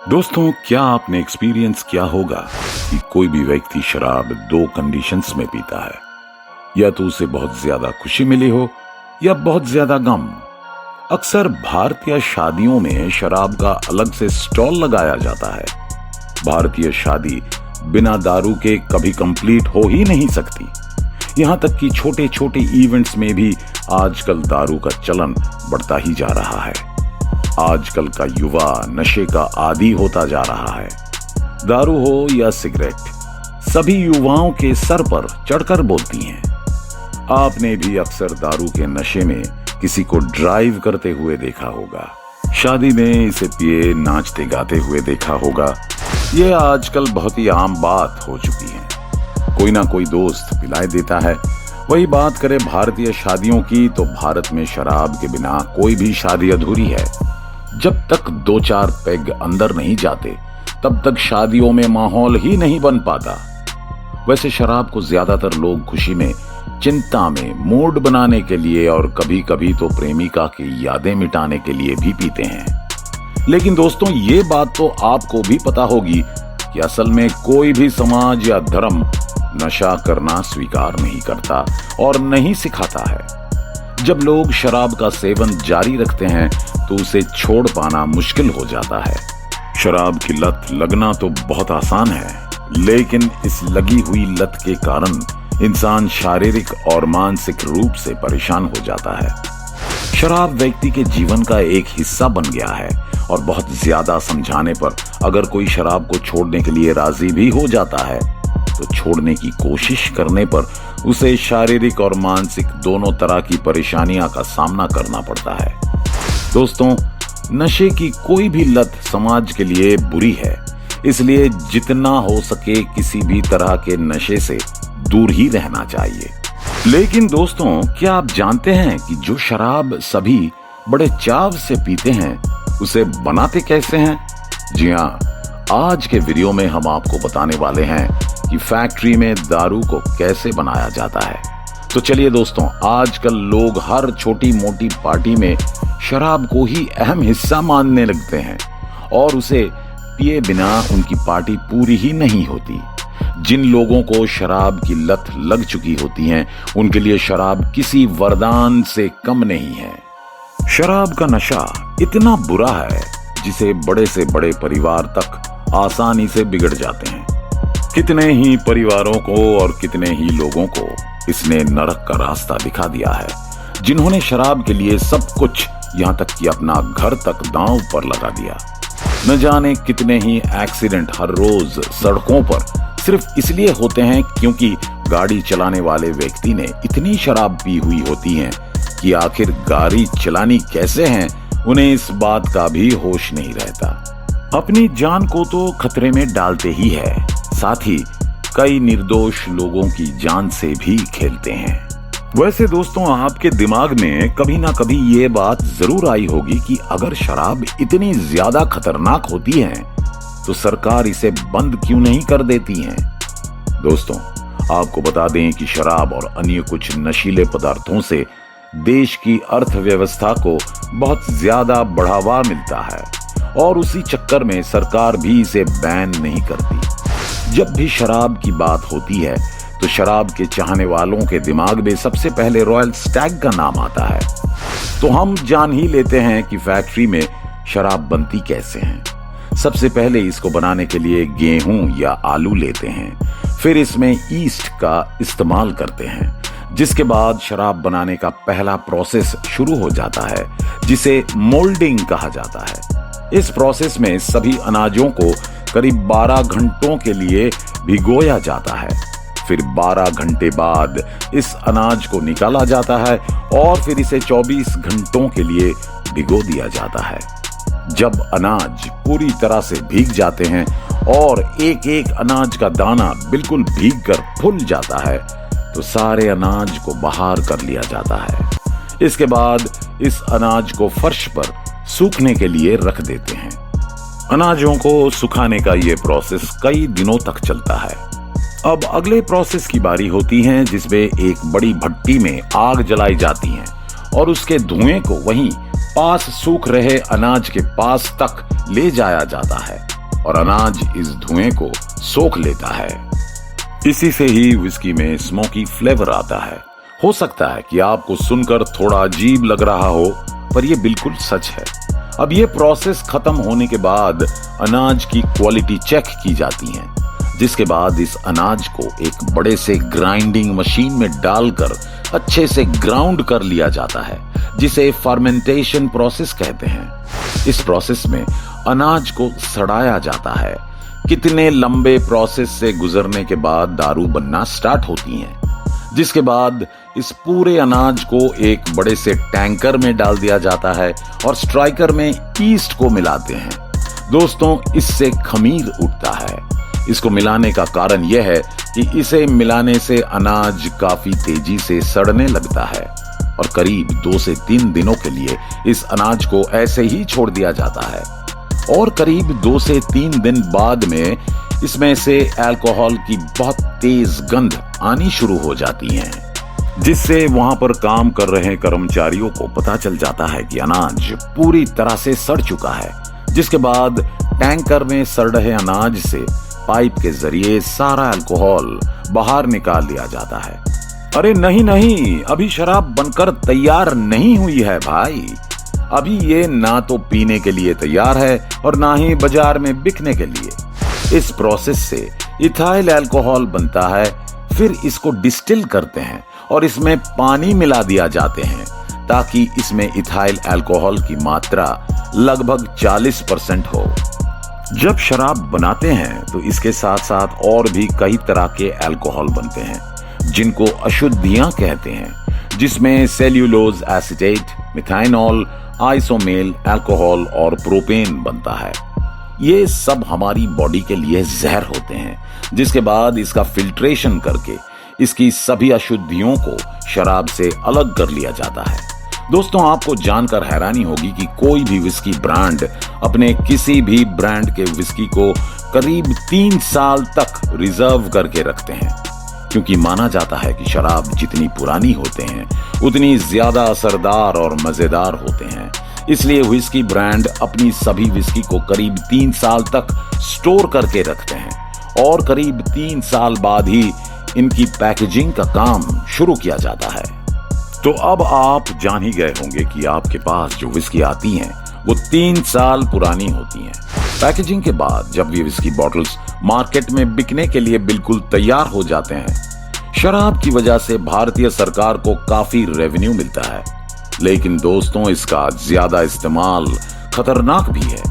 दोस्तों, क्या आपने एक्सपीरियंस किया होगा कि कोई भी व्यक्ति शराब दो कंडीशंस में पीता है। या तो उसे बहुत ज्यादा खुशी मिली हो या बहुत ज्यादा गम। अक्सर भारतीय शादियों में शराब का अलग से स्टॉल लगाया जाता है। भारतीय शादी बिना दारू के कभी कंप्लीट हो ही नहीं सकती। यहां तक कि छोटे छोटे इवेंट्स में भी आजकल दारू का चलन बढ़ता ही जा रहा है। आजकल का युवा नशे का आदी होता जा रहा है। दारू हो या सिगरेट, सभी युवाओं के सर पर चढ़कर बोलती हैं। आपने भी अक्सर दारू के नशे में किसी को ड्राइव करते हुए देखा होगा। शादी में इसे पिए नाचते गाते हुए देखा होगा। यह आजकल बहुत ही आम बात हो चुकी है। कोई ना कोई दोस्त पिलाए देता है। वही बात करें भारतीय शादियों की, तो भारत में शराब के बिना कोई भी शादी अधूरी है। जब तक दो चार पेग अंदर नहीं जाते तब तक शादियों में माहौल ही नहीं बन पाता। वैसे शराब को ज्यादातर लोग खुशी में, चिंता में, मूड बनाने के लिए और कभी कभी तो प्रेमिका की यादें मिटाने के लिए भी पीते हैं। लेकिन दोस्तों, ये बात तो आपको भी पता होगी कि असल में कोई भी समाज या धर्म नशा करना स्वीकार नहीं करता और नहीं सिखाता है। जब लोग शराब का सेवन जारी रखते हैं तो उसे छोड़ पाना मुश्किल हो जाता है। शराब की लत लगना तो बहुत आसान है, लेकिन इस लगी हुई लत के कारण इंसान शारीरिक और मानसिक रूप से परेशान हो जाता है। शराब व्यक्ति के जीवन का एक हिस्सा बन गया है और बहुत ज्यादा समझाने पर अगर कोई शराब को छोड़ने के लिए राजी भी हो जाता है तो छोड़ने की कोशिश करने पर उसे शारीरिक और मानसिक दोनों तरह की परेशानियां का सामना करना पड़ता है। दोस्तों, नशे की कोई भी लत समाज के लिए बुरी है, इसलिए जितना हो सके किसी भी तरह के नशे से दूर ही रहना चाहिए। लेकिन दोस्तों, क्या आप जानते हैं कि जो शराब सभी बड़े चाव से पीते हैं उसे बनाते कैसे हैं? जी हाँ, आज के वीडियो में हम आपको बताने वाले हैं कि फैक्ट्री में दारू को कैसे बनाया जाता है। तो चलिए दोस्तों, आजकल लोग हर छोटी मोटी पार्टी में शराब को ही अहम हिस्सा मानने लगते हैं और उसे पिए बिना उनकी पार्टी पूरी ही नहीं होती। जिन लोगों को शराब की लत लग चुकी होती है उनके लिए शराब किसी वरदान से कम नहीं है। शराब का नशा इतना बुरा है जिसे बड़े से बड़े परिवार तक आसानी से बिगड़ जाते हैं। कितने ही परिवारों को और कितने ही लोगों को इसने नरक का रास्ता दिखा दिया है, जिन्होंने शराब के लिए सब कुछ, यहां तक कि अपना घर तक दांव पर लगा दिया। न जाने कितने ही एक्सीडेंट हर रोज सड़कों पर सिर्फ इसलिए होते हैं क्योंकि गाड़ी चलाने वाले व्यक्ति ने इतनी शराब पी हुई होती है कि आखिर गाड़ी चलानी कैसे है उन्हें इस बात का भी होश नहीं रहता। अपनी जान को तो खतरे में डालते ही है, साथ ही कई निर्दोष लोगों की जान से भी खेलते हैं। वैसे दोस्तों, आपके दिमाग में कभी ना कभी ये बात जरूर आई होगी कि अगर शराब इतनी ज्यादा खतरनाक होती है तो सरकार इसे बंद क्यों नहीं कर देती है? दोस्तों, आपको बता दें कि शराब और अन्य कुछ नशीले पदार्थों से देश की अर्थव्यवस्था को बहुत ज्यादा बढ़ावा मिलता है और उसी चक्कर में सरकार भी इसे बैन नहीं करती। जब भी शराब की बात होती है तो शराब के चाहने वालों के दिमाग में सबसे पहले रॉयल स्टैग का नाम आता है। तो हम जान ही लेते हैं कि फैक्ट्री में शराब बनती कैसे है। सबसे पहले इसको बनाने के लिए गेहूं या आलू लेते हैं, फिर इसमें ईस्ट का इस्तेमाल करते हैं, जिसके बाद शराब बनाने का पहला प्रोसेस शुरू हो जाता है जिसे मोल्डिंग कहा जाता है। इस प्रोसेस में सभी अनाजों को करीब 12 घंटों के लिए भिगोया जाता है। फिर 12 घंटे बाद इस अनाज को निकाला जाता है और फिर इसे 24 घंटों के लिए भिगो दिया जाता है। जब अनाज पूरी तरह से भीग जाते हैं और एक एक अनाज का दाना बिल्कुल भीगकर फूल जाता है तो सारे अनाज को बाहर कर लिया जाता है। इसके बाद इस अनाज को फर्श पर सूखने के लिए रख देते हैं। अनाजों को सुखाने का ये प्रोसेस कई दिनों तक चलता है। अब अगले प्रोसेस की बारी होती है जिसमें एक बड़ी भट्टी में आग जलाई जाती है और उसके धुएं को वहीं पास सूख रहे अनाज के पास तक ले जाया जाता है। और अनाज इस धुएं को सोख लेता है। इसी से ही विस्की में स्मोकी फ्लेवर आता है। हो सकता है कि आपको सुनकर थोड़ा अजीब लग रहा हो, पर यह बिल्कुल सच है। अब ये प्रोसेस खत्म होने के बाद अनाज की क्वालिटी चेक की जाती है, जिसके बाद इस अनाज को एक बड़े से ग्राइंडिंग मशीन में डालकर अच्छे से ग्राउंड कर लिया जाता है, जिसे फर्मेंटेशन प्रोसेस कहते हैं। इस प्रोसेस में अनाज को सड़ाया जाता है। कितने लंबे प्रोसेस से गुजरने के बाद दारू बनना स्टार्ट होती है, जिसके बाद इस पूरे अनाज को एक बड़े से टैंकर में डाल दिया जाता है और स्ट्राइकर में ईस्ट को मिलाते हैं। दोस्तों, इससे खमीर उठता है। इसको मिलाने का कारण यह है कि इसे मिलाने से अनाज काफी तेजी से सड़ने लगता है और करीब 2 से 3 दिनों के लिए इस अनाज को ऐसे ही छोड़ दिया जाता है और करीब 2 से 3 दिन बाद में इसमें से अल्कोहल की बहुत तेज गंध आनी शुरू हो जाती है, जिससे वहां पर काम कर रहे कर्मचारियों को पता चल जाता है कि अनाज पूरी तरह से सड़ चुका है। जिसके बाद टैंकर में सड़ रहे अनाज से पाइप के जरिए सारा अल्कोहल बाहर निकाल लिया जाता है। अरे नहीं नहीं, अभी शराब बनकर तैयार नहीं हुई है भाई। अभी ये ना तो पीने के लिए तैयार है और ना ही बाजार में बिकने के लिए। इस प्रोसेस से इथाइल अल्कोहल बनता है। फिर इसको डिस्टिल करते हैं और इसमें पानी मिला दिया जाते हैं ताकि इसमें इथाइल अल्कोहल की मात्रा लगभग 40% हो। जब शराब बनाते हैं तो इसके साथ साथ और भी कई तरह के अल्कोहल बनते हैं, जिनको अशुद्धियां कहते हैं, जिसमें सेल्यूलोज एसीटेट, मिथाइनॉल, आइसोमेल अल्कोहल और प्रोपेन बनता है। ये सब हमारी बॉडी के लिए जहर होते हैं, जिसके बाद इसका फिल्ट्रेशन करके इसकी सभी अशुद्धियों को शराब से अलग कर लिया जाता है। दोस्तों, आपको जानकर हैरानी होगी कि कोई भी विस्की ब्रांड अपने किसी भी ब्रांड के विस्की को करीब 3 साल तक रिजर्व करके रखते हैं, क्योंकि माना जाता है कि शराब जितनी पुरानी होते हैं उतनी ज्यादा असरदार और मजेदार होते हैं। इसलिए विस्की ब्रांड अपनी सभी विस्की को करीब 3 साल तक स्टोर करके रखते हैं और करीब 3 साल बाद ही इनकी पैकेजिंग का काम शुरू किया जाता है। तो अब आप जान ही गए होंगे कि आपके पास जो विस्की आती हैं वो 3 साल पुरानी होती हैं। पैकेजिंग के बाद जब ये विस्की बॉटल्स मार्केट में बिकने के लिए बिल्कुल तैयार हो जाते हैं, शराब की वजह से भारतीय सरकार को काफी रेवेन्यू मिलता है। लेकिन दोस्तों, इसका ज्यादा इस्तेमाल खतरनाक भी है।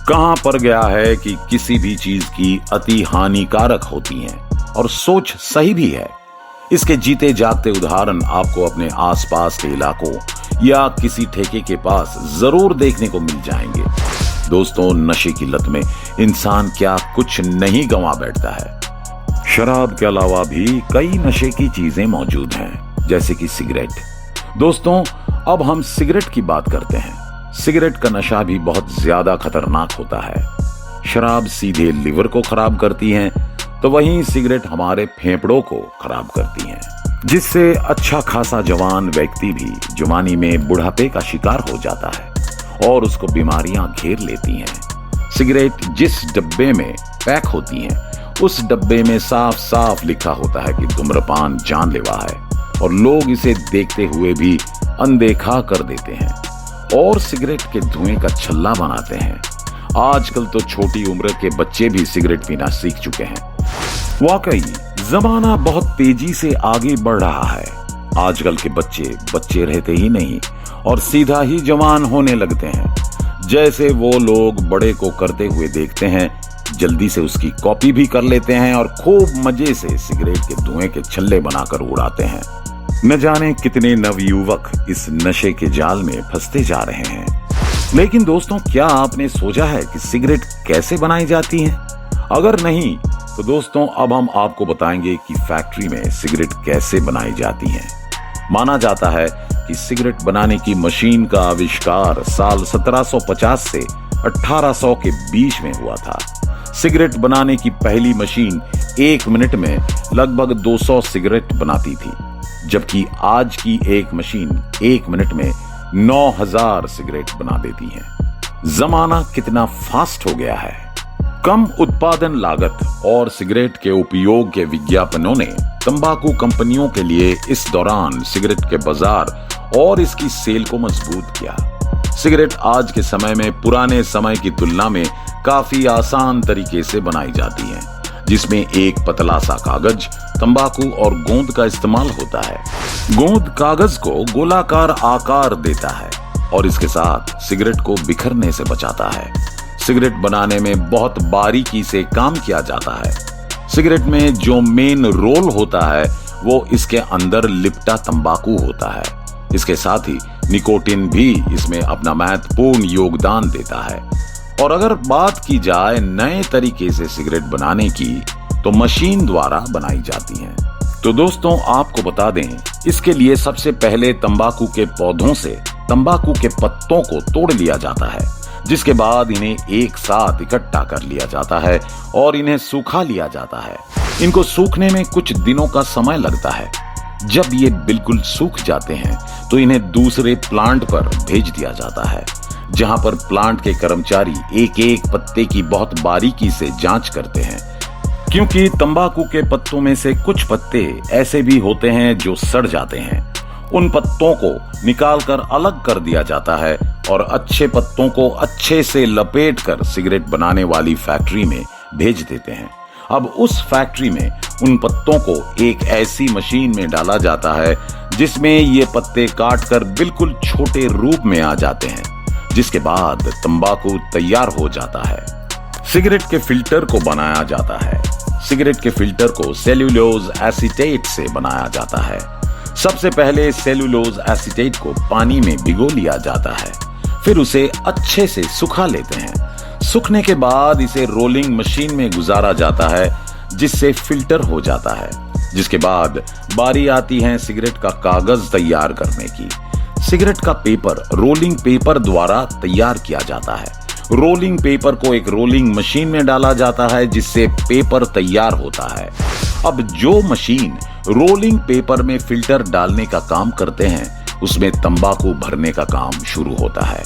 कहां पर गया है कि किसी भी चीज की अति हानिकारक होती है और सोच सही भी है। इसके जीते जागते उदाहरण आपको अपने आसपास के इलाकों या किसी ठेके के पास जरूर देखने को मिल जाएंगे। दोस्तों, नशे की लत में इंसान क्या कुछ नहीं गंवा बैठता है। शराब के अलावा भी कई नशे की चीजें मौजूद हैं, जैसे कि सिगरेट। दोस्तों, अब हम सिगरेट की बात करते हैं। सिगरेट का नशा भी बहुत ज्यादा खतरनाक होता है। शराब सीधे लिवर को खराब करती है, तो वहीं सिगरेट हमारे फेफड़ों को खराब करती है, जिससे अच्छा खासा जवान व्यक्ति भी जवानी में बुढ़ापे का शिकार हो जाता है और उसको बीमारियां घेर लेती हैं। सिगरेट जिस डब्बे में पैक होती हैं, उस डब्बे में साफ साफ लिखा होता है कि धूम्रपान जानलेवा है, और लोग इसे देखते हुए भी अनदेखा कर देते हैं और सिगरेट के धुएं का छल्ला बनाते हैं। आजकल तो छोटी उम्र के बच्चे भी सिगरेट पीना सीख चुके हैं। वाकई जमाना बहुत तेजी से आगे बढ़ रहा है। आजकल के बच्चे रहते ही नहीं और सीधा ही जवान होने लगते हैं। जैसे वो लोग बड़े को करते हुए देखते हैं, जल्दी से उसकी कॉपी भी कर लेते हैं और खूब मजे से सिगरेट के धुएं के छल्ले बनाकर उड़ाते हैं। न जाने कितने नवयुवक इस नशे के जाल में फंसते जा रहे हैं। लेकिन दोस्तों, क्या आपने सोचा है कि सिगरेट कैसे बनाई जाती है? अगर नहीं, तो दोस्तों अब हम आपको बताएंगे कि फैक्ट्री में सिगरेट कैसे बनाई जाती है। माना जाता है कि सिगरेट बनाने की मशीन का आविष्कार साल 1750 से 1800 के बीच में हुआ था। सिगरेट बनाने की पहली मशीन 1 मिनट में लगभग 200 सिगरेट बनाती थी, जबकि आज की एक मशीन 1 मिनट में 9000 सिगरेट बना देती है। जमाना कितना फास्ट हो गया है। कम उत्पादन लागत और सिगरेट के उपयोग के विज्ञापनों ने तंबाकू कंपनियों के लिए इस दौरान सिगरेट के बाजार और इसकी सेल को मजबूत किया। सिगरेट आज के समय में पुराने समय की तुलना में काफी आसान तरीके से बनाई जाती है, जिसमें एक पतला सा कागज, तंबाकू और गोंद का इस्तेमाल होता है। गोंद कागज को गोलाकार आकार देता है और इसके साथ सिगरेट को बिखरने से बचाता है। सिगरेट बनाने में बहुत बारीकी से काम किया जाता है। सिगरेट में जो मेन रोल होता है वो इसके अंदर लिपटा तंबाकू होता है। इसके साथ ही निकोटिन भी इसमें अपना महत्वपूर्ण योगदान देता है। और अगर बात की जाए नए तरीके से सिगरेट बनाने की, तो मशीन द्वारा बनाई जाती हैं। तो दोस्तों, आपको बता दें, इसके लिए सबसे पहले तंबाकू के पौधों से तंबाकू के पत्तों को तोड़ लिया जाता है, जिसके बाद इन्हें एक साथ इकट्ठा कर लिया जाता है और इन्हें सूखा लिया जाता है। इनको सूखने में कुछ दिनों का समय लगता है। जब ये बिल्कुल सूख जाते हैं तो इन्हें दूसरे प्लांट पर भेज दिया जाता है, जहां पर प्लांट के कर्मचारी एक एक पत्ते की बहुत बारीकी से जांच करते हैं, क्योंकि तंबाकू के पत्तों में से कुछ पत्ते ऐसे भी होते हैं जो सड़ जाते हैं। उन पत्तों को निकालकर अलग कर दिया जाता है और अच्छे पत्तों को अच्छे से लपेटकर सिगरेट बनाने वाली फैक्ट्री में भेज देते हैं। अब उस फैक्ट्री में उन पत्तों को एक ऐसी मशीन में डाला जाता है जिसमें ये पत्ते काटकर बिल्कुल छोटे रूप में आ जाते हैं, जिसके बाद तंबाकू तैयार हो जाता है। सिगरेट के फिल्टर को बनाया जाता है। सिगरेट के फिल्टर को सेल्यूलोज एसीटेट से बनाया जाता है। सबसे पहले सेल्यूलोज एसीटेट को पानी में भिगो लिया जाता है, फिर उसे अच्छे से सुखा लेते हैं। सूखने के बाद इसे रोलिंग मशीन में गुजारा जाता है, जिससे फिल्टर हो जाता है। जिसके बाद बारी आती है सिगरेट का कागज तैयार करने की। सिगरेट का पेपर रोलिंग पेपर द्वारा तैयार किया जाता है। रोलिंग पेपर को एक रोलिंग मशीन में डाला जाता है, जिससे पेपर तैयार होता है। अब जो मशीन रोलिंग पेपर में फिल्टर डालने का काम करते हैं, उसमें तंबाकू भरने का काम शुरू होता है,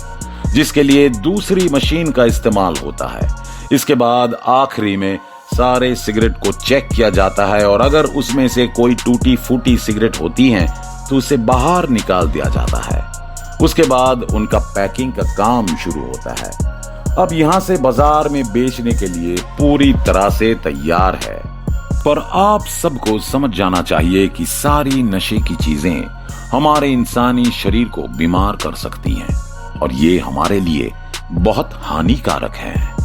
जिसके लिए दूसरी मशीन का इस्तेमाल होता है। इसके बाद आखिरी में सारे सिगरेट को चेक किया जाता है और अगर उसमें से कोई टूटी फूटी सिगरेट होती हैं तो उसे बाहर निकाल दिया जाता है। उसके बाद उनका पैकिंग का काम शुरू होता है। अब यहां से बाजार में बेचने के लिए पूरी तरह से तैयार है। पर आप सबको समझ जाना चाहिए कि सारी नशे की चीजें हमारे इंसानी शरीर को बीमार कर सकती हैं और ये हमारे लिए बहुत हानिकारक है।